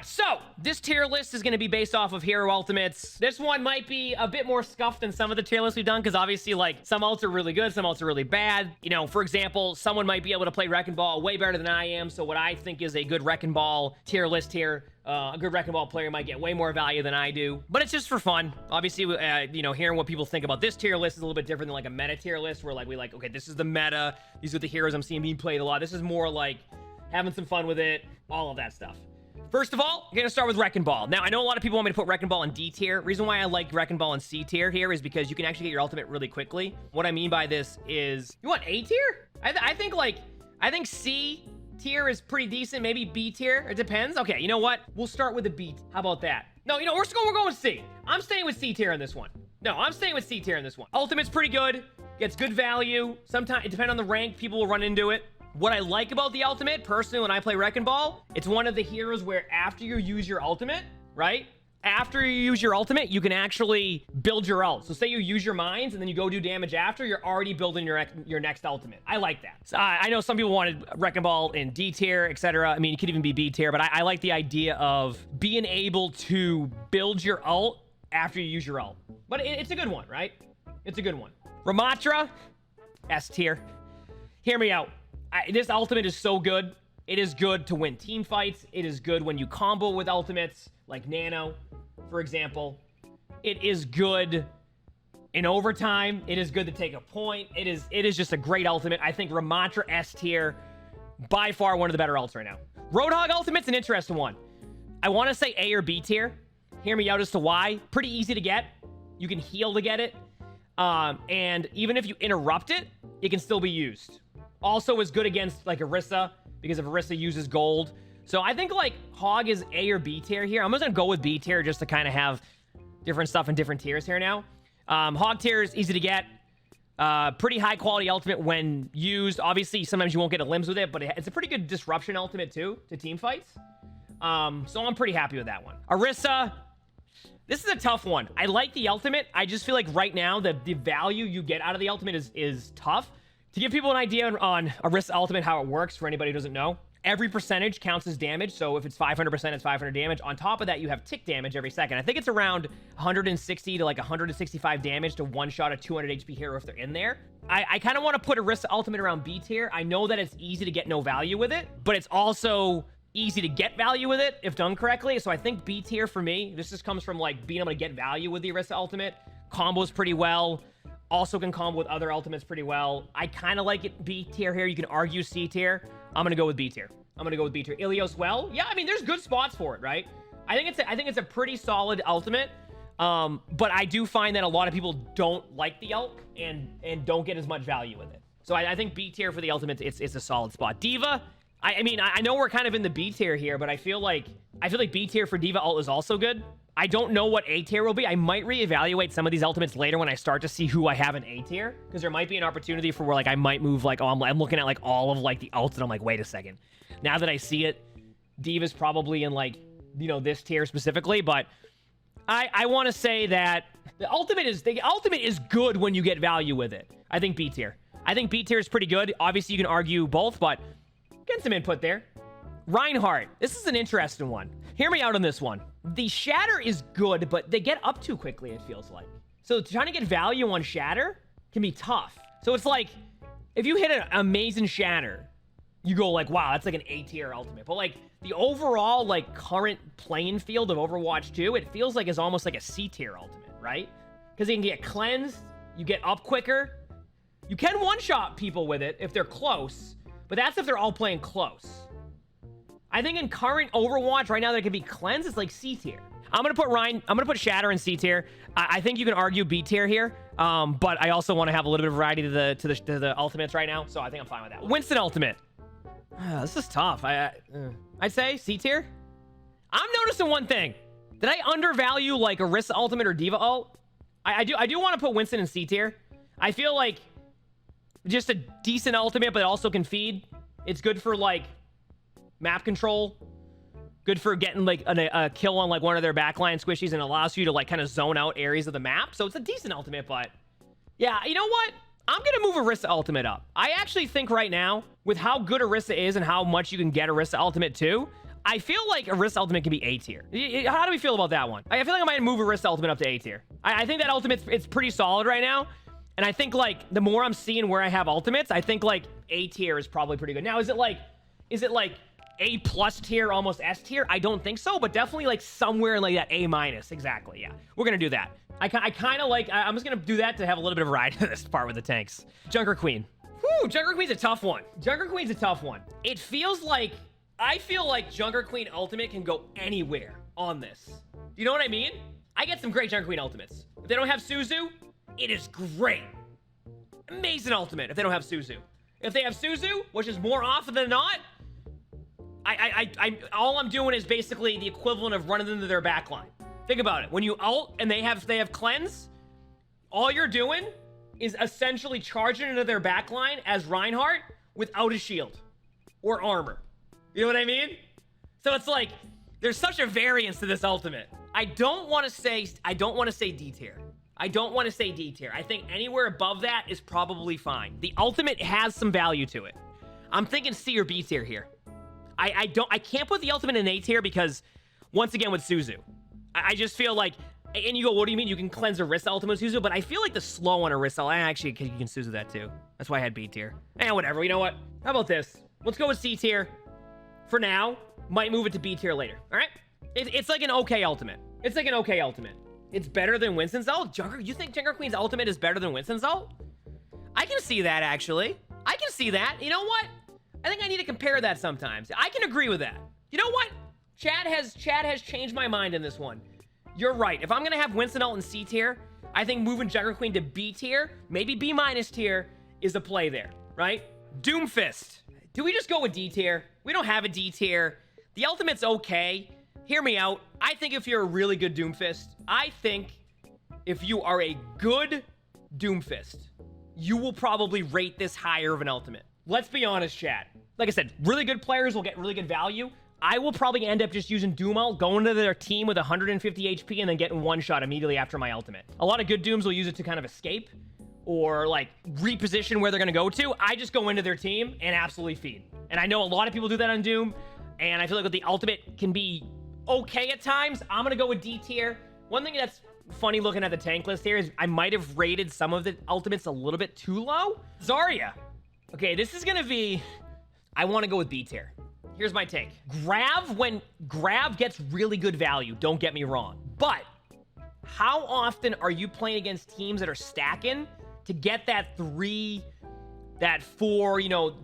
right, so this tier list is going to be based off of hero ultimates. This one might be a bit more scuffed than some of the tier lists we've done, because obviously, like, some ults are really good, some ults are really bad. You know, for example, someone might be able to play Wrecking Ball way better than I am, so what I think is a good Wrecking Ball tier list here, a good Wrecking Ball player might get way more value than I do, but it's just for fun. Obviously, you know, hearing what people think about this tier list is a little bit different than like a meta tier list, where like okay, this is the meta, these are the heroes I'm seeing being played a lot. This is more like having some fun with it, all of that stuff. First of all, I'm going to start with Wrecking Ball. Now, I know a lot of people want me to put Wrecking Ball in D tier. Reason why I like Wrecking Ball in C tier here is because you can actually get your ultimate really quickly. What I mean by this is, you want A tier? I think C tier is pretty decent. Maybe B tier. It depends. Okay, you know what? We'll start with the B. How about that? No, you know, we're going with C. I'm staying with C tier in this one. No, I'm staying with C tier in this one. Ultimate's pretty good. Gets good value. Sometimes, depending on the rank, people will run into it. What I like about the ultimate, personally, when I play Wrecking Ball, it's one of the heroes where after you use your ultimate, right? After you use your ultimate, you can actually build your ult. So say you use your mines and then you go do damage after, you're already building your next ultimate. I like that. So, I know some people wanted Wrecking Ball in D tier, etc. I mean, it could even be B tier, but I like the idea of being able to build your ult after you use your ult. But it's a good one, right? It's a good one. Ramattra, S tier. Hear me out. This ultimate is so good. It is good to win team fights. It is good when you combo with ultimates, like Nano, for example. It is good in overtime. It is good to take a point. It is just a great ultimate. I think Ramattra S tier, by far one of the better ults right now. Roadhog ultimate's an interesting one. I want to say A or B tier. Hear me out as to why. Pretty easy to get. You can heal to get it. And even if you interrupt it, it can still be used. Also is good against like Orisa, because if Orisa uses gold. So I think like Hog is A or B tier here. I'm just gonna go with B tier just to kind of have different stuff in different tiers here now. Hog tier is easy to get. Pretty high quality ultimate when used. Obviously, sometimes you won't get a limbs with it, but it's a pretty good disruption ultimate too to team fights. So I'm pretty happy with that one. Orisa, this is a tough one. I like the ultimate. I just feel like right now the value you get out of the ultimate is tough. To give people an idea on Orisa ultimate, how it works for anybody who doesn't know, every percentage counts as damage. So if it's 500%, it's 500 damage. On top of that, you have tick damage every second. I think it's around 160 to like 165 damage to one shot a 200 HP hero if they're in there. I kind of want to put Orisa ultimate around B tier. I know that it's easy to get no value with it, but it's also easy to get value with it if done correctly. So I think B tier for me, this just comes from like being able to get value with the Orisa ultimate. Combos pretty well. Also can combo with other ultimates pretty well. I kind of like it B tier here. You can argue C tier. I'm going to go with B tier. I'm going to go with B tier. Ilios, well, yeah, I mean, there's good spots for it, right? I think it's a pretty solid ultimate. But I do find that a lot of people don't like the ult and don't get as much value with it. So I think B tier for the ultimate, it's a solid spot. D.Va, I mean, I know we're kind of in the B tier here, but I feel like B tier for D.Va ult is also good. I don't know what A tier will be. I might reevaluate some of these ultimates later when I start to see who I have in A tier, because there might be an opportunity for where like I might move like, oh, I'm looking at like all of like the ults and I'm like, wait a second. Now that I see it, D.Va's probably in like, you know, this tier specifically, but I want to say that the ultimate is good when you get value with it. I think B tier. I think B tier is pretty good. Obviously, you can argue both, but get some input there. Reinhardt. This is an interesting one. Hear me out on this one. The Shatter is good, but they get up too quickly, it feels like. So trying to get value on Shatter can be tough. So it's like, if you hit an amazing Shatter, you go like, wow, that's like an A tier ultimate. But like the overall like current playing field of Overwatch 2, it feels like it's almost like a C tier ultimate, right? Because you can get cleansed, you get up quicker. You can one-shot people with it if they're close, but that's if they're all playing close. I think in current Overwatch right now, there can be cleanse. It's like C tier. I'm gonna put Shatter in C tier. I think you can argue B tier here, but I also want to have a little bit of variety to the ultimates right now, so I think I'm fine with that. Winston ultimate. This is tough. I'd say C tier. I'm noticing one thing. Did I undervalue like Orisa ultimate or D.Va ult? I do want to put Winston in C tier. I feel like just a decent ultimate, but it also can feed. It's good for like map control. Good for getting like a kill on like one of their backline squishies, and allows you to like kind of zone out areas of the map. So it's a decent ultimate, but yeah, you know what? I'm going to move Orisa ultimate up. I actually think right now, with how good Orisa is and how much you can get Orisa ultimate too, I feel like Orisa ultimate can be A tier. How do we feel about that one? I feel like I might move Orisa ultimate up to A tier. I think that ultimate, it's pretty solid right now. And I think like the more I'm seeing where I have ultimates, I think like A tier is probably pretty good. Now, is it like A plus tier, almost S tier? I don't think so, but definitely like somewhere in like that A minus. Exactly, yeah. We're gonna do that. I kind of like, I'm just gonna do that to have a little bit of a ride to this part with the tanks. Junkerqueen. Whew, Junkerqueen's a tough one. Junkerqueen's a tough one. It feels like, I feel like Junkerqueen ultimate can go anywhere on this. You know what I mean? I get some great Junkerqueen ultimates. If they don't have Suzu, it is great. Amazing ultimate if they don't have Suzu. If they have Suzu, which is more often than not, all I'm doing is basically the equivalent of running into their backline. Think about it. When you ult and they have cleanse, all you're doing is essentially charging into their backline as Reinhardt without a shield or armor. You know what I mean? So it's like there's such a variance to this ultimate. I don't want to say D tier. I don't want to say D tier. I think anywhere above that is probably fine. The ultimate has some value to it. I'm thinking C or B tier here. I can't put the ultimate in A tier because once again with Suzu, I just feel like, and you go, what do you mean? You can cleanse Orisa ultimate with Suzu, but I feel like the slow on Orisa, actually, you can Suzu that too. That's why I had B tier. Whatever, you know what? How about this? Let's go with C tier for now. Might move it to B tier later, all right? It's like an okay ultimate. It's like an okay ultimate. It's better than Winston's ult? You think Junkerqueen's ultimate is better than Winston's ult? I can see that, actually. I can see that. You know what? I think I need to compare that sometimes. I can agree with that. You know what? Chad has changed my mind in this one. You're right. If I'm going to have Winston ult in C tier, I think moving Junkerqueen to B tier, maybe B minus tier, is the play there, right? Doomfist. Do we just go with D tier? We don't have a D tier. The ultimate's okay. Hear me out. I think if you're a really good Doomfist, I think if you are a good Doomfist, you will probably rate this higher of an ultimate. Let's be honest, chat. Like I said, really good players will get really good value. I will probably end up just using Doom ult, going to their team with 150 HP, and then getting one shot immediately after my ultimate. A lot of good Dooms will use it to kind of escape or like reposition where they're going to go to. I just go into their team and absolutely feed. And I know a lot of people do that on Doom, and I feel like with the ultimate can be okay at times. I'm going to go with D tier. One thing that's funny looking at the tank list here is I might have rated some of the ultimates a little bit too low. Zarya. Okay, this is going to be... I want to go with B tier. Here's my take. When Grav gets really good value, don't get me wrong. But how often are you playing against teams that are stacking to get that 3, that 4, you know...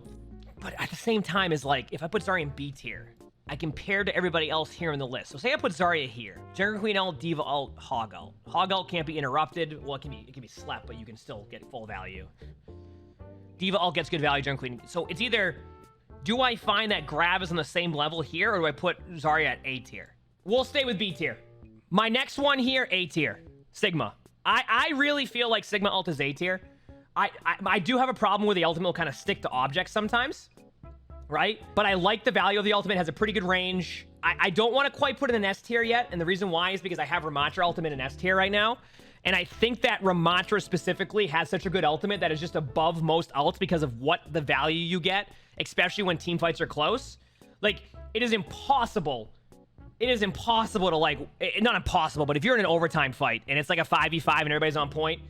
But at the same time, is like, if I put Zarya in B tier, I compare to everybody else here in the list. So say I put Zarya here. Junkerqueen ult, D.Va ult, Hog ult. Hog ult can't be interrupted. Well, it can be slept, but you can still get full value. D.Va ult gets good value, Junkerqueen. So it's either, do I find that Grav is on the same level here, or do I put Zarya at A tier? We'll stay with B tier. My next one here, A tier. Sigma. I really feel like Sigma ult is A tier. I do have a problem where the ultimate will kind of stick to objects sometimes, right? But I like the value of the ultimate. It has a pretty good range. I don't want to quite put it in S tier yet, and the reason why is because I have Ramattra ultimate in S tier right now, and I think that Ramattra specifically has such a good ultimate that is just above most ults because of what the value you get, especially when team fights are close. Like, it is impossible. It is impossible to, like, not impossible, but if you're in an overtime fight and it's like a 5v5 and everybody's on point,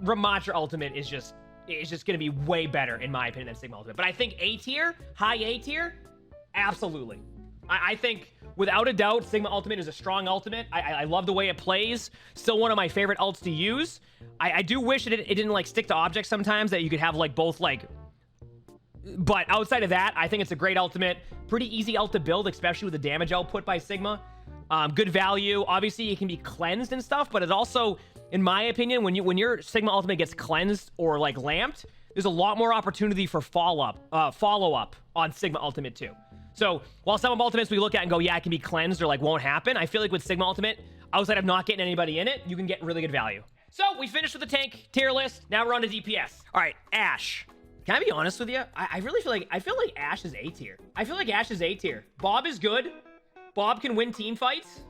Ramattra ultimate is just going to be way better, in my opinion, than Sigma ultimate. But I think A tier, high A tier, absolutely. I think, without a doubt, Sigma ultimate is a strong ultimate. I love the way it plays. Still one of my favorite ults to use. I do wish it didn't, like, stick to objects sometimes, that you could have, like, both, like... But outside of that, I think it's a great ultimate. Pretty easy ult to build, especially with the damage output by Sigma. Good value. Obviously, it can be cleansed and stuff, but it also... In my opinion, when your Sigma ultimate gets cleansed or like lamped, there's a lot more opportunity for follow-up on Sigma ultimate too. So while some of ultimates we look at and go, yeah, it can be cleansed or like won't happen, I feel like with Sigma ultimate, outside of not getting anybody in it, you can get really good value. So we finished with the tank tier list. Now we're on to DPS. All right, Ashe. Can I be honest with you? I really feel like Ashe is A tier. I feel like Ashe is A tier. Bob is good. Bob can win team fights.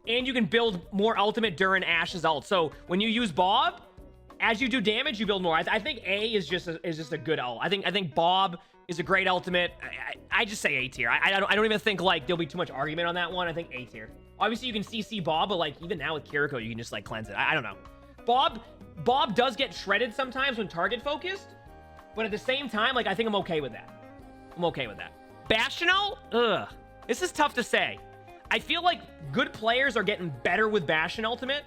And you can build more ultimate during Ashe's ult. So when you use Bob, as you do damage, you build more. I think A is just a good ult. I think Bob is a great ultimate. I just say A tier. I don't even think like there'll be too much argument on that one. I think A tier. Obviously, you can CC Bob, but like even now with Kiriko, you can just like cleanse it. I don't know. Bob does get shredded sometimes when target focused, but at the same time, like I think I'm okay with that. I'm okay with that. Bastional? Ugh. This is tough to say. I feel like good players are getting better with Bastion ultimate,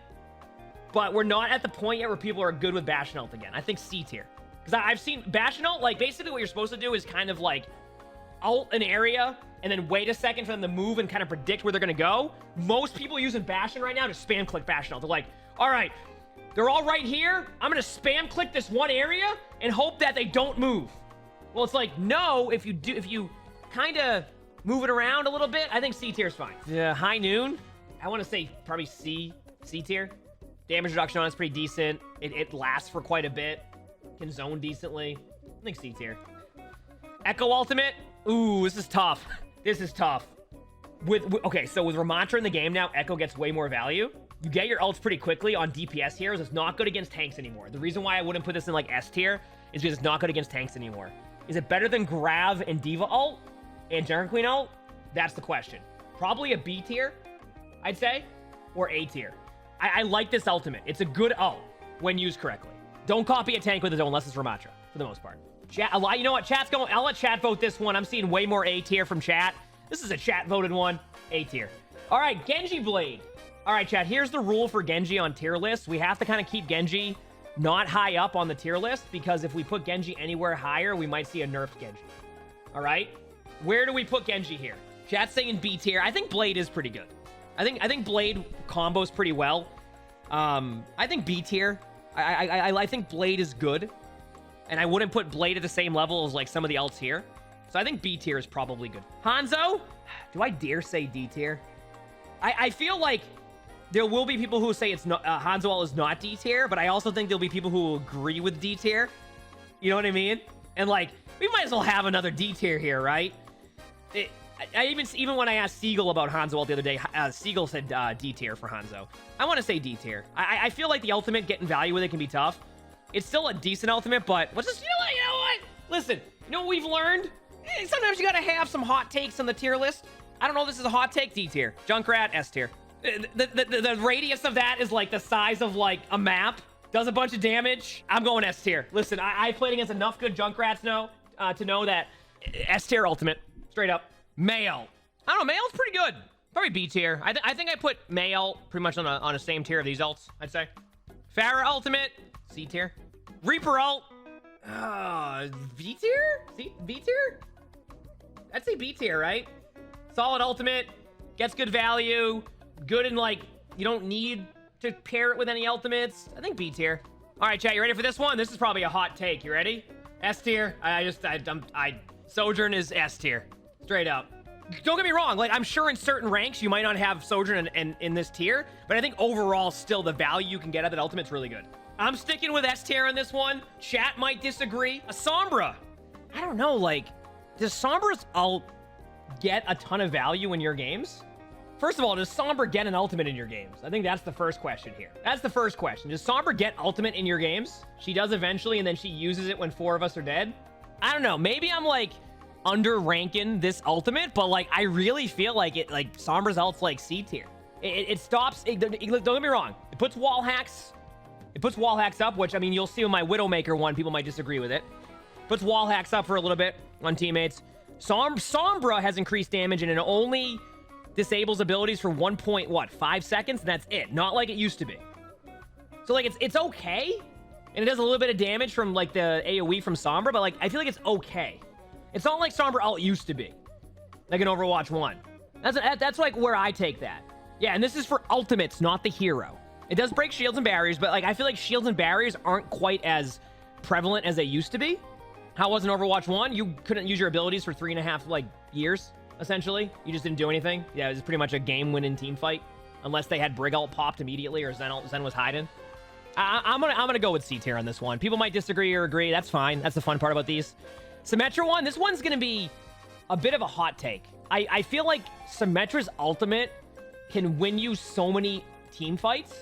but we're not at the point yet where people are good with Bastion ult again. I think C tier. Because I've seen Bastion ult, like basically what you're supposed to do is kind of like ult an area and then wait a second for them to move and kind of predict where they're going to go. Most people using Bastion right now to spam click Bastion ult. They're like, all right, they're all right here. I'm going to spam click this one area and hope that they don't move. Well, it's like, no, if you kind of move it around a little bit, I think C tier is fine. High Noon, I want to say probably C tier. Damage reduction on it's pretty decent. It lasts for quite a bit. Can zone decently. I think C tier. Echo ultimate. Ooh, this is tough. This is tough. Okay, so with Ramattra in the game now, Echo gets way more value. You get your ults pretty quickly on DPS heroes. It's not good against tanks anymore. The reason why I wouldn't put this in like S tier is because it's not good against tanks anymore. Is it better than Grav and D.Va ult and Junkerqueen ult? That's the question. Probably a B tier, I'd say, or A tier. I like this ultimate. It's a good ult when used correctly. Don't copy a tank with it unless it's Ramattra, for the most part. Chat, you know what? Chat's going. I'll let chat vote this one. I'm seeing way more A tier from chat. This is a chat voted one. A tier. All right, Genji Blade. All right, chat. Here's the rule for Genji on tier lists. We have to kind of keep Genji not high up on the tier list because if we put Genji anywhere higher, we might see a nerfed Genji. All right. Where do we put Genji here? Chat's saying B tier. I think Blade is pretty good. I think Blade combos pretty well. I think B tier. I think Blade is good. And I wouldn't put Blade at the same level as like some of the ults here. So I think B tier is probably good. Hanzo? Do I dare say D tier? I feel like there will be people who say it's not Hanzo ult is not D tier, but I also think there'll be people who will agree with D tier. You know what I mean? And like, we might as well have another D tier here, right? Even when I asked Siegel about Hanzo ult the other day, Siegel said D tier for Hanzo. I want to say D tier. I feel like the ultimate, getting value with it can be tough. It's still a decent ultimate, but let's just, you know what? Listen, you know what we've learned? Sometimes you gotta have some hot takes on the tier list. I don't know if this is a hot take. D tier. Junkrat, S tier. The radius of that is like the size of like a map. Does a bunch of damage. I'm going S tier. Listen, I played against enough good Junkrats now to know that S tier ultimate. Straight up. Mail. I don't know. Mail's pretty good. Probably B tier. I think I put Mail pretty much on a same tier of these ults, I'd say. Pharah ultimate. C tier. Reaper ult. B tier? B tier? I'd say B tier, right? Solid ultimate. Gets good value. Good in like, you don't need to pair it with any ultimates. I think B tier. All right, chat, you ready for this one? This is probably a hot take. You ready? S tier. Sojourn is S tier. Straight up. Don't get me wrong. Like, I'm sure in certain ranks, you might not have Sojourn in this tier, but I think overall, still the value you can get out of that ultimate's really good. I'm sticking with S tier on this one. Chat might disagree. A Sombra. I don't know, like, does Sombra's ult get a ton of value in your games? First of all, does Sombra get an ultimate in your games? I think that's the first question here. That's the first question. Does Sombra get ultimate in your games? She does eventually, and then she uses it when 4 of us are dead. I don't know. Maybe I'm, like, under-ranking this ultimate, but, like, I really feel like it, like, Sombra's ult's, like, C tier. It stops... don't get me wrong. It puts wall hacks... It puts wall hacks up, which, I mean, you'll see with my Widowmaker one, people might disagree with it. Puts wall hacks up for a little bit on teammates. Sombra has increased damage, and it only disables abilities for 5 seconds, and that's it. Not like it used to be. So, like, it's okay, and it does a little bit of damage from, like, the AoE from Sombra, but, like, I feel like it's okay. It's not like Sombra ult used to be, like in Overwatch 1. That's, like, where I take that. Yeah, and this is for ultimates, not the hero. It does break shields and barriers, but like I feel like shields and barriers aren't quite as prevalent as they used to be. How was in Overwatch 1? You couldn't use your abilities for 3.5 like years, essentially. You just didn't do anything. Yeah, it was pretty much a game-winning team fight, unless they had Brig ult popped immediately or Zen was hiding. I'm gonna go with C tier on this one. People might disagree or agree. That's fine. That's the fun part about these. Symmetra one. This one's gonna be a bit of a hot take. I feel like Symmetra's ultimate can win you so many team fights.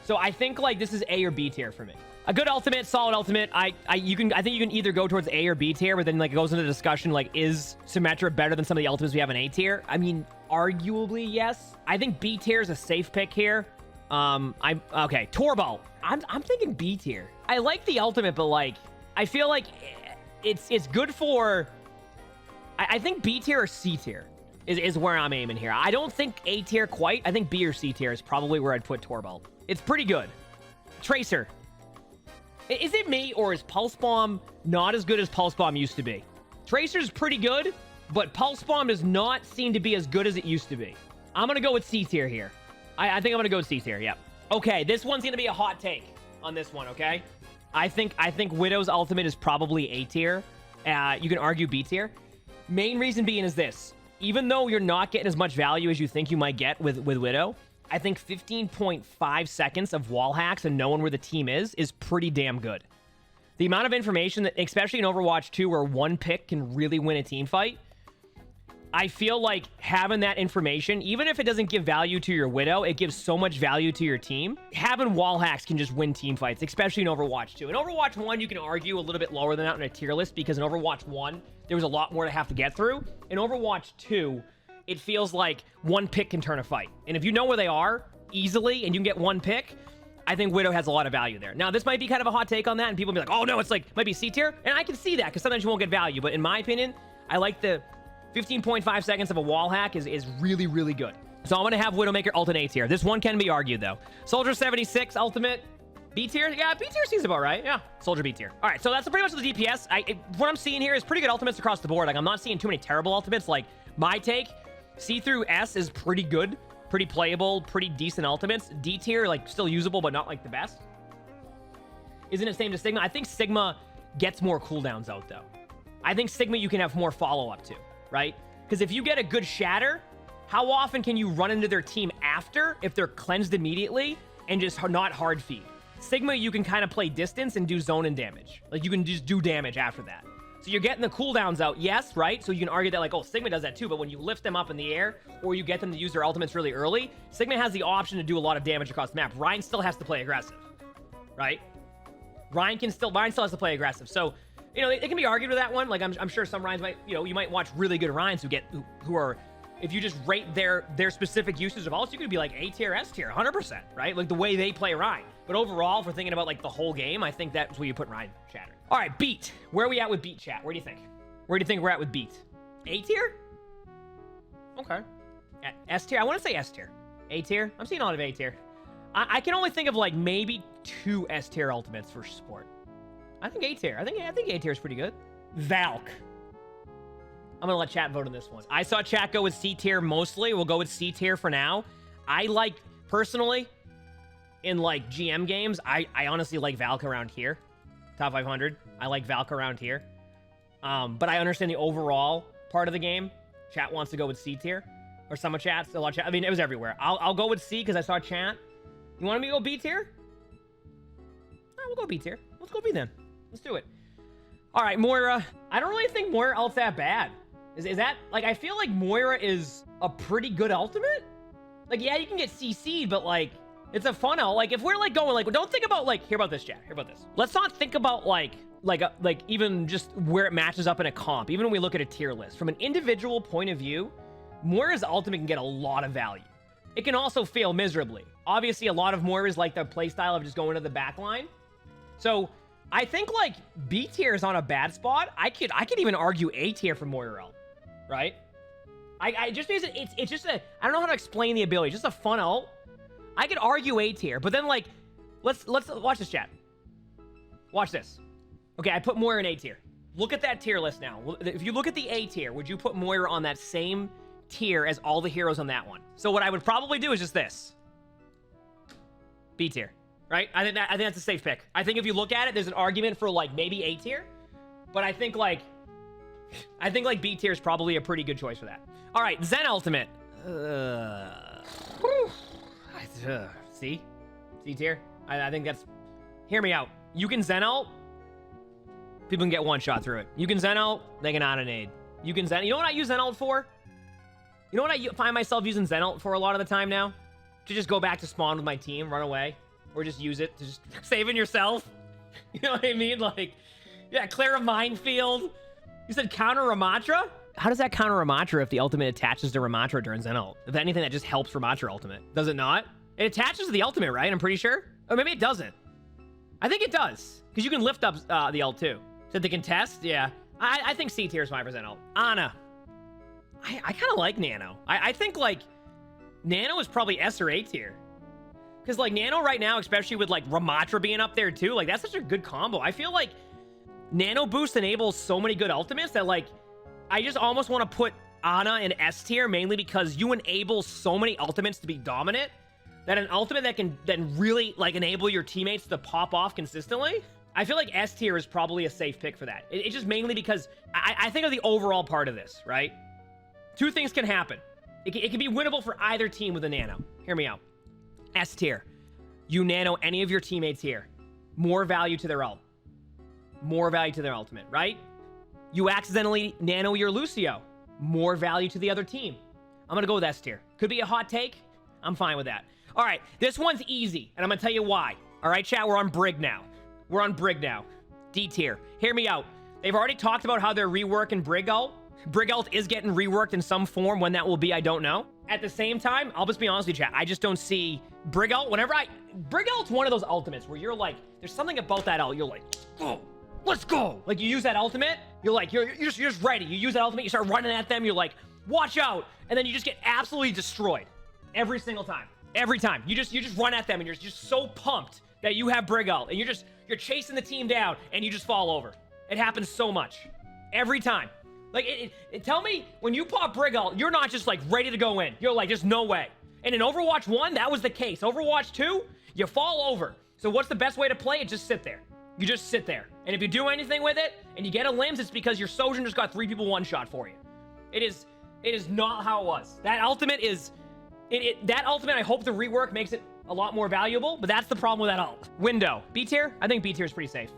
So I think like this is A or B tier for me. A good ultimate, solid ultimate. I think you can either go towards A or B tier, but then like it goes into the discussion like, is Symmetra better than some of the ultimates we have in A tier? I mean, arguably yes. I think B tier is a safe pick here. Okay, Torbjörn. I'm thinking B tier. I like the ultimate, but like I feel like it's good for. I think B tier or C tier is where I'm aiming here. I don't think A tier quite. I think B or C tier is probably where I'd put Torbjörn. It's pretty good. Tracer. Is it me, or is Pulse Bomb not as good as Pulse Bomb used to be? Tracer's pretty good, but Pulse Bomb does not seem to be as good as it used to be. I'm going to go with C tier here. I think I'm going to go with C tier, yep. Okay, this one's going to be a hot take on this one, okay? I think Widow's ultimate is probably A tier. You can argue B tier. Main reason being is this. Even though you're not getting as much value as you think you might get with Widow, I think 15.5 seconds of wall hacks and knowing where the team is pretty damn good. The amount of information that, especially in Overwatch 2, where one pick can really win a team fight, I feel like having that information, even if it doesn't give value to your Widow, it gives so much value to your team. Having wall hacks can just win team fights, especially in Overwatch 2. In Overwatch 1, you can argue a little bit lower than that in a tier list, because in Overwatch 1, there was a lot more to have to get through. In Overwatch 2, it feels like one pick can turn a fight. And if you know where they are easily and you can get one pick, I think Widow has a lot of value there. Now, this might be kind of a hot take on that, and people will be like, oh no, it's like, might be C tier. And I can see that, because sometimes you won't get value. But in my opinion, I like the 15.5 seconds of a wall hack is really, really good. So I'm going to have Widowmaker ult in A tier. This one can be argued, though. Soldier 76 ultimate, B tier? Yeah, B tier seems about right. Yeah, Soldier B tier. All right, so that's pretty much the DPS. What I'm seeing here is pretty good ultimates across the board. Like, I'm not seeing too many terrible ultimates. Like, my take, C through S is pretty good, pretty playable, pretty decent ultimates. D tier, like, still usable, but not, like, the best. Isn't it same to Sigma? I think Sigma gets more cooldowns out, though. I think Sigma you can have more follow-up to, right? Because if you get a good shatter, how often can you run into their team after if they're cleansed immediately and just not hard feed? Sigma, you can kind of play distance and do zone and damage. Like, you can just do damage after that. So you're getting the cooldowns out, yes, right? So you can argue that, like, oh, Sigma does that too, but when you lift them up in the air or you get them to use their ultimates really early, Sigma has the option to do a lot of damage across the map. Rein still has to play aggressive, right? Rein still has to play aggressive. So, you know, it can be argued with that one. Like, I'm sure some Reins might, you know, you might watch really good Reins who are, if you just rate their specific usage of ults, you could be like A tier, S tier, 100%, right? Like the way they play Rein. But overall, if we're thinking about like the whole game, I think that's where you put Rein Shatter. All right, Beat. Where are we at with Beat, chat? Where do you think? Where do you think we're at with Beat? A tier? Okay. S tier? I want to say S tier. A tier? I'm seeing a lot of A tier. I can only think of like maybe 2 S tier ultimates for support. I think A tier. I think A tier is pretty good. Valk. I'm gonna let chat vote on this one. I saw chat go with C tier mostly. We'll go with C tier for now. I like, personally, in like GM games, I honestly like Valk around here. Top 500. I like Valk around here. But I understand the overall part of the game. Chat wants to go with C tier. Or some of chats, a lot of chat. I mean, it was everywhere. I'll go with C because I saw chat. You want me to go B tier? No, we'll go B tier. Let's go B then. Let's do it. All right, Moira. I don't really think Moira ult's that bad. Is that, like, I feel like Moira is a pretty good ultimate. Like, yeah, you can get CC'd, but, like, it's a fun ult. Like, if we're, like, going, like, don't think about, like, hear about this, chat. Hear about this. Let's not think about, like even just where it matches up in a comp. Even when we look at a tier list. From an individual point of view, Moira's ultimate can get a lot of value. It can also fail miserably. Obviously, a lot of Moira's like the playstyle of just going to the back line. So, I think, like, B tier is on a bad spot. I could even argue A tier for Moira ult. Right? I just because it's just a, I don't know how to explain the ability. It's just a fun ult. I could argue A tier, but then like, let's watch this, chat. Watch this. Okay, I put Moira in A tier. Look at that tier list now. If you look at the A tier, would you put Moira on that same tier as all the heroes on that one? So what I would probably do is just this. B tier, right? I think that's a safe pick. I think if you look at it, there's an argument for like maybe A tier, but I think like B tier is probably a pretty good choice for that. All right, Zen Ultimate. C tier. I think that's. Hear me out. You can Zen ult. People can get one shot through it. You can Zen ult. They can auto nade. You can Zen. You know what I use Zen ult for? You know what I find myself using Zen ult for a lot of the time now? To just go back to spawn with my team, run away, or just use it to just saving yourself. You know what I mean? Like, yeah, clear a minefield. You said counter Ramattra? How does that counter Ramattra if the ultimate attaches to Ramattra during Zen ult? If anything, that just helps Ramattra ultimate. Does it not? It attaches to the ultimate, right? I'm pretty sure. Or maybe it doesn't. I think it does. Because you can lift up the ult too. So they contest? Yeah. I think C tier is 5% ult. Ana. I kind of like Nano. I think, like, Nano is probably S or A tier. Because, like, Nano right now, especially with, like, Ramattra being up there too, like, that's such a good combo. I feel like Nano Boost enables so many good ultimates that, like, I just almost want to put Ana in S tier, mainly because you enable so many ultimates to be dominant that an ultimate that can then really, like, enable your teammates to pop off consistently, I feel like S tier is probably a safe pick for that. It's just mainly because I think of the overall part of this, right? Two things can happen. It can be winnable for either team with a Nano. Hear me out. S tier. You Nano any of your teammates here. More value to their ult. More value to their ultimate, right? You accidentally Nano your Lucio. More value to the other team. I'm going to go with S tier. Could be a hot take. I'm fine with that. All right, this one's easy, and I'm going to tell you why. All right, chat, we're on Brig now. We're on Brig now. D tier. Hear me out. They've already talked about how they're reworking Brig ult. Brig ult is getting reworked in some form. When that will be, I don't know. At the same time, I'll just be honest with you, chat. I just don't see Brig ult. Brig ult's one of those ultimates where you're like, there's something about that ult. You're like, oh, let's go. Like, you use that ultimate. You're like, you're just ready. You use that ultimate. You start running at them. You're like, watch out. And then you just get absolutely destroyed every single time. Every time. You just run at them and you're just so pumped that you have Brig ult. And you're chasing the team down and you just fall over. It happens so much. Every time. Like, tell me, when you pop Brig ult, you're not just, like, ready to go in. You're like, there's no way. And in Overwatch 1, that was the case. Overwatch 2, you fall over. So what's the best way to play it? Just sit there. You just sit there. And if you do anything with it, and you get a limbs, it's because your Sojourn just got 3 people one-shot for you. It is not how it was. That ultimate is... that ultimate, I hope the rework makes it a lot more valuable, but that's the problem with that ult. Window. B tier? I think B tier is pretty safe.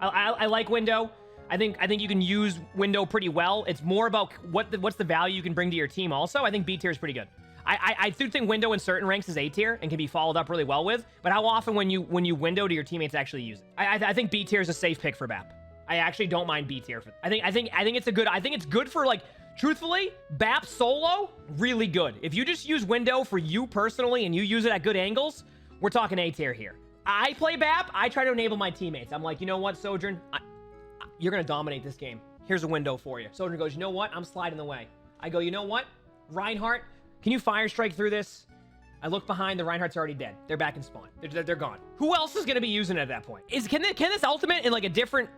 I like Window. I think you can use Window pretty well. It's more about what's the value you can bring to your team also. I think B tier is pretty good. I do think Window in certain ranks is A tier and can be followed up really well with, but how often when you Window do your teammates actually use it? I think B tier is a safe pick for BAP. I actually don't mind B tier. I think it's good for, like, truthfully, BAP solo, really good. If you just use Window for you personally and you use it at good angles, we're talking A tier here. I play BAP, I try to enable my teammates. I'm like, you know what, Sojourn? You're going to dominate this game. Here's a window for you. Sojourn goes, you know what? I'm sliding the way. I go, you know what? Reinhardt, can you fire strike through this? I look behind, the Reinhardt's already dead. They're back in spawn. They're gone. Who else is going to be using it at that point? Can this ultimate in, like, a different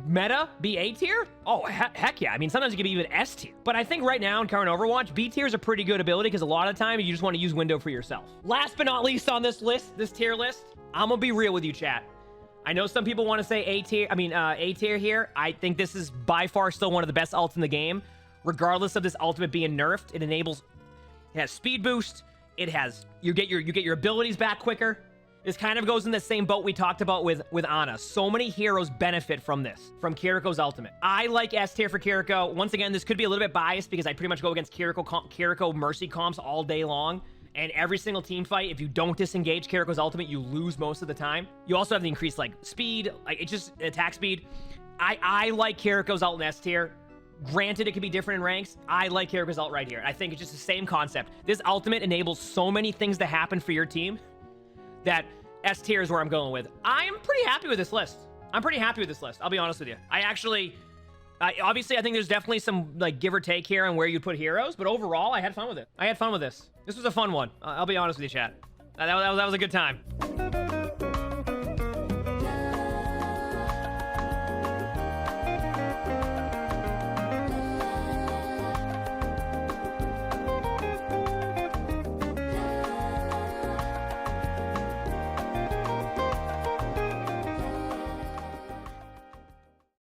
meta be A tier? Oh, heck yeah. I mean, sometimes it can be even S tier. But I think right now in current Overwatch, B tier is a pretty good ability because a lot of the time you just want to use Window for yourself. Last but not least on this list, this tier list, I'm going to be real with you, chat. I know some people want to say A tier here. I think this is by far still one of the best ults in the game. Regardless of this ultimate being nerfed, it has speed boost. It has, you get your abilities back quicker. This kind of goes in the same boat we talked about with Ana. So many heroes benefit from this, from Kiriko's ultimate. I like S tier for Kiriko. Once again, this could be a little bit biased because I pretty much go against Kiriko Mercy comps all day long. And every single team fight, if you don't disengage Kiriko's ultimate, you lose most of the time. You also have the increased, like, speed, like, it's just attack speed. I like Kiriko's ult in S tier. Granted, it could be different in ranks. I like Kiriko's ult right here. I think it's just the same concept. This ultimate enables so many things to happen for your team that S tier is where I'm going with. I'm pretty happy with this list. I'll be honest with you. Obviously, I think there's definitely some, like, give or take here on where you put heroes, but overall, I had fun with it. I had fun with this. This was a fun one. I'll be honest with you, chat. That was a good time.